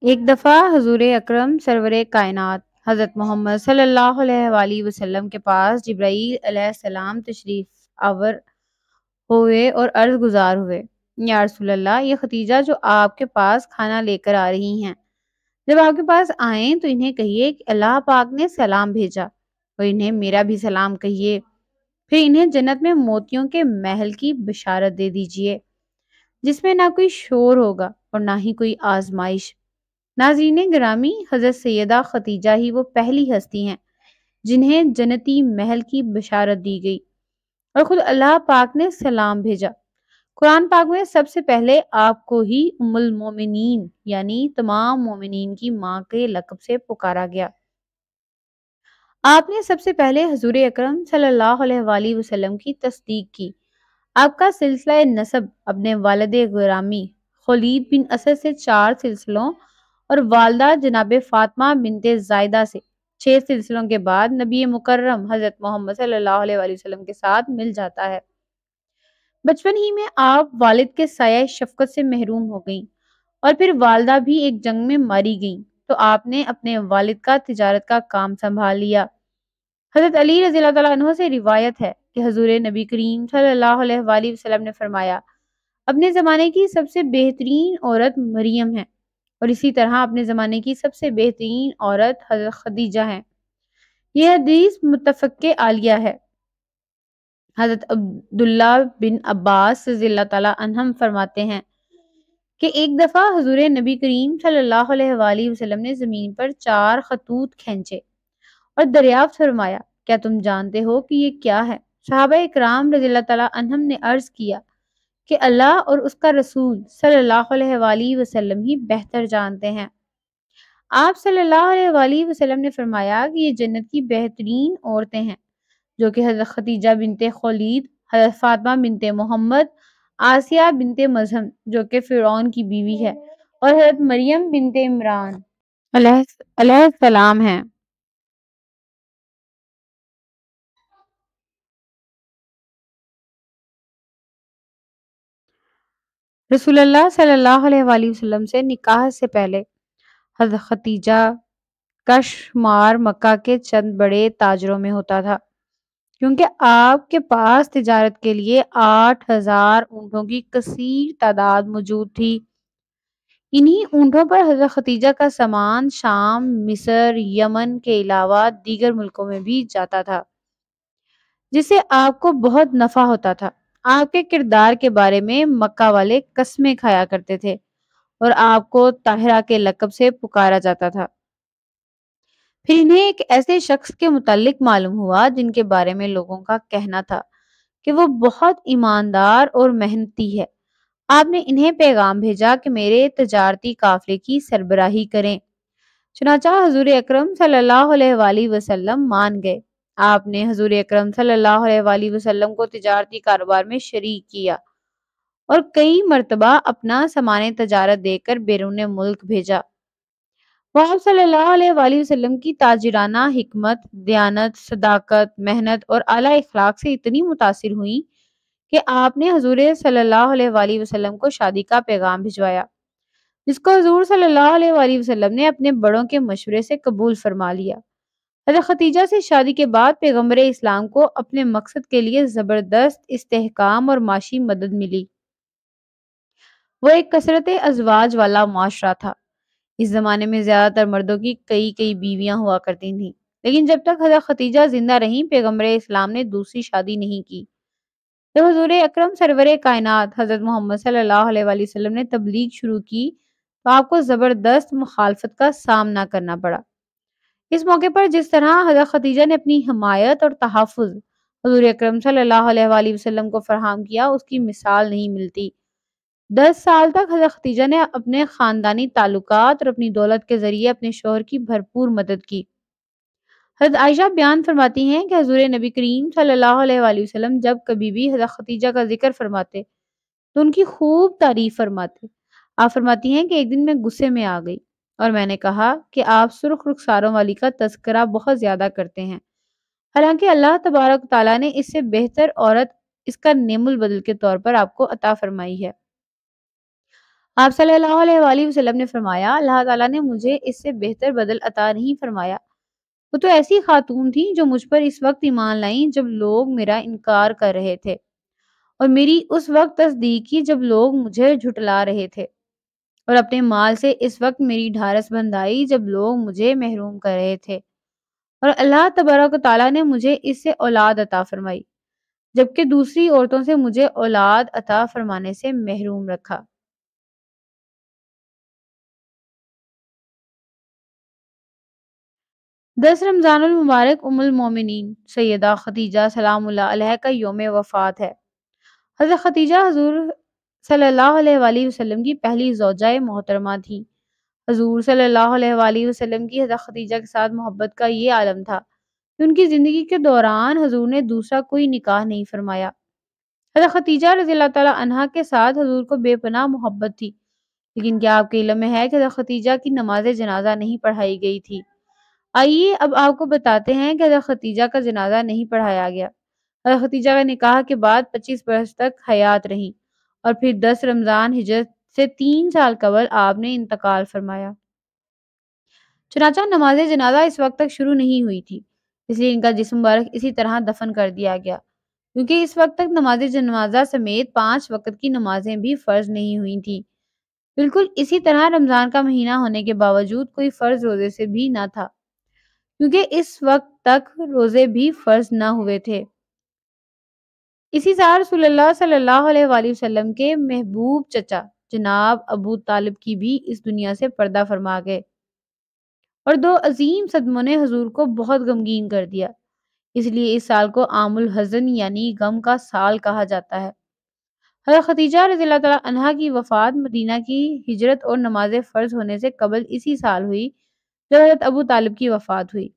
ایک دفعہ حضور اکرم سرور کائنات حضرت محمد صلی اللہ علیہ وآلہ وسلم کے پاس جبرائیل علیہ السلام تشریف آور ہوئے اور عرض گزار ہوئے، یا رسول اللہ، یہ ختیجہ جو آپ کے پاس کھانا لے کر آ رہی ہیں، جب آپ کے پاس آئیں تو انہیں کہیے کہ اللہ پاک نے سلام بھیجا، اور انہیں میرا بھی سلام کہیے، پھر انہیں جنت میں موتیوں کے محل کی بشارت دے دیجیے، جس میں نہ کوئی شور ہوگا اور نہ ہی کوئی آزمائش۔ ناظرین گرامی، حضرت سیدہ ختیجہ ہی وہ پہلی ہستی ہیں جنہیں جنتی محل کی بشارت دی گئی اور خود اللہ پاک نے سلام بھیجا۔ قرآن پاک میں سب سے پہلے آپ کو ہی ام المومنین یعنی تمام مومنین کی ماں کے لقب سے پکارا گیا۔ آپ نے سب سے پہلے حضور اکرم صلی اللہ علیہ وآلہ وسلم کی تصدیق کی۔ آپ کا سلسلہ نسب اپنے والد گرامی خلید بن اسد سے 4 سلسلوں اور والدہ جناب فاطمہ بنت زائدہ سے 6 سلسلوں کے بعد نبی مکرم حضرت محمد صلی اللہ علیہ وآلہ وسلم کے ساتھ مل جاتا ہے۔ بچپن ہی میں آپ والد کے سایہ شفقت سے محروم ہو گئیں اور پھر والدہ بھی ایک جنگ میں ماری گئیں تو آپ نے اپنے والد کا تجارت کا کام سنبھال لیا۔ حضرت علی رضی اللہ تعالیٰ عنہ سے روایت ہے کہ حضور نبی کریم صلی اللہ علیہ وآلہ وسلم نے فرمایا، اپنے زمانے کی سب سے بہترین عورت مریم ہے، اور اسی طرح اپنے زمانے کی سب سے بہترین عورت حضرت خدیجہ ہیں۔ یہ حدیث متفق عالیہ ہے۔ حضرت عبداللہ بن عباس رضی اللہ تعالیٰ عنہم فرماتے ہیں کہ ایک دفعہ حضور نبی کریم صلی اللہ علیہ وآلہ وسلم نے زمین پر 4 خطوط کھینچے اور دریافت فرمایا، کیا تم جانتے ہو کہ یہ کیا ہے؟ صحابہ اکرام رضی اللہ تعالیٰ عنہم نے عرض کیا کہ اللہ اور اس کا رسول صلی اللہ علیہ وآلہ وسلم ہی بہتر جانتے ہیں۔ آپ صلی اللہ علیہ وآلہ وسلم نے فرمایا کہ یہ جنت کی بہترین عورتیں ہیں، جو کہ حضرت خدیجہ بنت خولید، حضرت فاطمہ بنت محمد، آسیہ بنت مزہم جو کہ فرعون کی بیوی ہے، اور حضرت مریم بنت عمران علیہ السلام ہیں۔ رسول اللہ صلی اللہ علیہ وآلہ وسلم سے نکاح سے پہلے حضرت ختیجہ کا شمار مکہ کے چند بڑے تاجروں میں ہوتا تھا، کیونکہ آپ کے پاس تجارت کے لیے 8000 اونٹوں کی کثیر تعداد موجود تھی۔ انہی اونٹوں پر حضرت ختیجہ کا سامان شام، مصر، یمن کے علاوہ دیگر ملکوں میں بھی جاتا تھا، جس سے آپ کو بہت نفع ہوتا تھا۔ آپ کے کردار کے بارے میں مکہ والے قسمیں کھایا کرتے تھے اور آپ کو طاہرہ کے لقب سے پکارا جاتا تھا۔ پھر انہیں ایک ایسے شخص کے متعلق معلوم ہوا جن کے بارے میں لوگوں کا کہنا تھا کہ وہ بہت ایماندار اور محنتی ہے۔ آپ نے انہیں پیغام بھیجا کہ میرے تجارتی قافلے کی سربراہی کریں۔ چنانچہ حضور اکرم صلی اللہ علیہ وآلہ وسلم مان گئے۔ آپ نے حضور اکرم صلی اللہ علیہ وآلہ وسلم کو تجارتی کاروبار میں شریک کیا اور کئی مرتبہ اپنا سامان تجارت دے کر بیرون ملک بھیجا۔ وہ آپ صلی اللہ علیہ وآلہ وسلم کی تاجرانہ حکمت، دیانت، صداقت، محنت اور اعلیٰ اخلاق سے اتنی متاثر ہوئیں کہ آپ نے حضور صلی اللہ علیہ وآلہ وسلم کو شادی کا پیغام بھجوایا، جس کو حضور صلی اللہ علیہ وآلہ وسلم نے اپنے بڑوں کے مشورے سے قبول فرما لیا۔ حضرت ختیجہ سے شادی کے بعد پیغمبر اسلام کو اپنے مقصد کے لیے زبردست استحکام اور معاشی مدد ملی۔ وہ ایک کثرت ازواج والا معاشرہ تھا۔ اس زمانے میں زیادہ تر مردوں کی کئی بیویاں ہوا کرتی تھیں، لیکن جب تک حضرت ختیجہ زندہ رہیں پیغمبر اسلام نے دوسری شادی نہیں کی۔ جب حضور اکرم سرور کائنات حضرت محمد صلی اللہ علیہ وآلہ وسلم نے تبلیغ شروع کی تو آپ کو زبردست مخالفت کا سامنا کرنا پڑا۔ اس موقع پر جس طرح حضرت ختیجہ نے اپنی حمایت اور تحفظ حضور اکرم صلی اللہ علیہ وآلہ وسلم کو فراہم کیا، اس کی مثال نہیں ملتی۔ 10 سال تک حضرت ختیجہ نے اپنے خاندانی تعلقات اور اپنی دولت کے ذریعے اپنے شوہر کی بھرپور مدد کی۔ حضرت عائشہ بیان فرماتی ہیں کہ حضور نبی کریم صلی اللہ علیہ وآلہ وسلم جب کبھی بھی حضرت ختیجہ کا ذکر فرماتے تو ان کی خوب تعریف فرماتے۔ آپ فرماتی ہیں کہ ایک دن میں غصے میں آ گئی اور میں نے کہا کہ آپ سرخ رخساروں والی کا تذکرہ بہت زیادہ کرتے ہیں، حالانکہ اللہ تبارک تعالیٰ نے اس سے بہتر عورت اس کا نعم البدل کے طور پر آپ کو عطا فرمائی ہے۔ آپ صلی اللہ علیہ وآلہ وسلم نے فرمایا، اللہ تعالیٰ نے مجھے اس سے بہتر بدل عطا نہیں فرمایا۔ وہ تو ایسی خاتون تھی جو مجھ پر اس وقت ایمان لائیں جب لوگ میرا انکار کر رہے تھے، اور میری اس وقت تصدیق کی جب لوگ مجھے جھٹلا رہے تھے، اور اپنے مال سے اس وقت میری ڈھارس بندائی جب لوگ مجھے محروم کر رہے تھے، اور اللہ تبارک و تعالیٰ نے مجھے اس سے اولاد عطا فرمائی جبکہ دوسری عورتوں سے مجھے اولاد عطا فرمانے سے محروم رکھا۔ 10 رمضان المبارک ام المومنین سیدہ خدیجہ سلام اللہ علیہ کا یوم وفات ہے۔ حضرت خدیجہ حضور صلی اللہ علیہ وآلہ وسلم کی پہلی زوجہ محترمہ تھی۔ حضور صلی اللہ علیہ وآلہ وسلم کی حضرت خدیجہ کے ساتھ محبت کا یہ عالم تھا کہ ان کی زندگی کے دوران حضور نے دوسرا کوئی نکاح نہیں فرمایا۔ حضرت خدیجہ رضی اللہ تعالیٰ عنہا کے ساتھ حضور کو بے پناہ محبت تھی، لیکن کیا آپ کے علم میں ہے کہ حضرت خدیجہ کی نماز جنازہ نہیں پڑھائی گئی تھی؟ آئیے اب آپ کو بتاتے ہیں کہ حضرت خدیجہ کا جنازہ نہیں پڑھایا گیا۔ حضرت خدیجہ کا نکاح کے بعد 25 برس تک حیات رہیں، اور پھر 10 رمضان ہجرت سے 3 سال قبل آپ نے انتقال فرمایا۔ چنانچہ نماز جنازہ اس وقت تک شروع نہیں ہوئی تھی، اس لیے ان کا جسم مبارک اسی طرح دفن کر دیا گیا، کیونکہ اس وقت تک نماز جنازہ سمیت 5 وقت کی نمازیں بھی فرض نہیں ہوئی تھیں۔ بالکل اسی طرح رمضان کا مہینہ ہونے کے باوجود کوئی فرض روزے سے بھی نہ تھا، کیونکہ اس وقت تک روزے بھی فرض نہ ہوئے تھے۔ اسی سال رسول اللہ صلی اللہ علیہ وآلہ وسلم کے محبوب چچا جناب ابو طالب کی بھی اس دنیا سے پردہ فرما گئے، اور 2 عظیم صدموں نے حضور کو بہت غمگین کر دیا، اس لیے اس سال کو عام الحزن یعنی غم کا سال کہا جاتا ہے۔ حضرت خدیجہ رضی اللہ تعالیٰ عنہا کی وفات مدینہ کی ہجرت اور نماز فرض ہونے سے قبل اسی سال ہوئی جب حضرت ابو طالب کی وفات ہوئی۔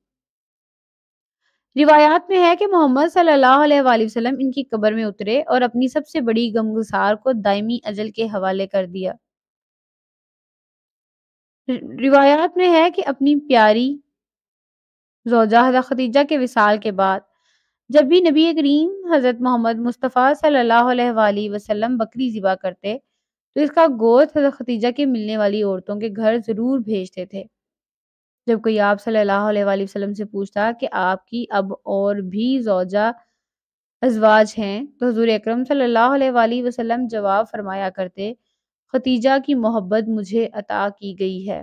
روایات میں ہے کہ محمد صلی اللہ علیہ وآلہ وسلم ان کی قبر میں اترے اور اپنی سب سے بڑی غمگسار کو دائمی اجل کے حوالے کر دیا۔ روایات میں ہے کہ اپنی پیاری زوجہ حضرت خدیجہ کے وصال کے بعد جب بھی نبی کریم حضرت محمد مصطفیٰ صلی اللہ علیہ وآلہ وسلم بکری ذبح کرتے تو اس کا گوشت حضرت خدیجہ کے ملنے والی عورتوں کے گھر ضرور بھیجتے تھے۔ جب کوئی آپ صلی اللہ علیہ وآلہ وسلم سے پوچھتا کہ آپ کی اب اور بھی زوجہ ازواج ہیں تو حضور اکرم صلی اللہ علیہ وآلہ وسلم جواب فرمایا کرتے، خدیجہ کی محبت مجھے عطا کی گئی ہے۔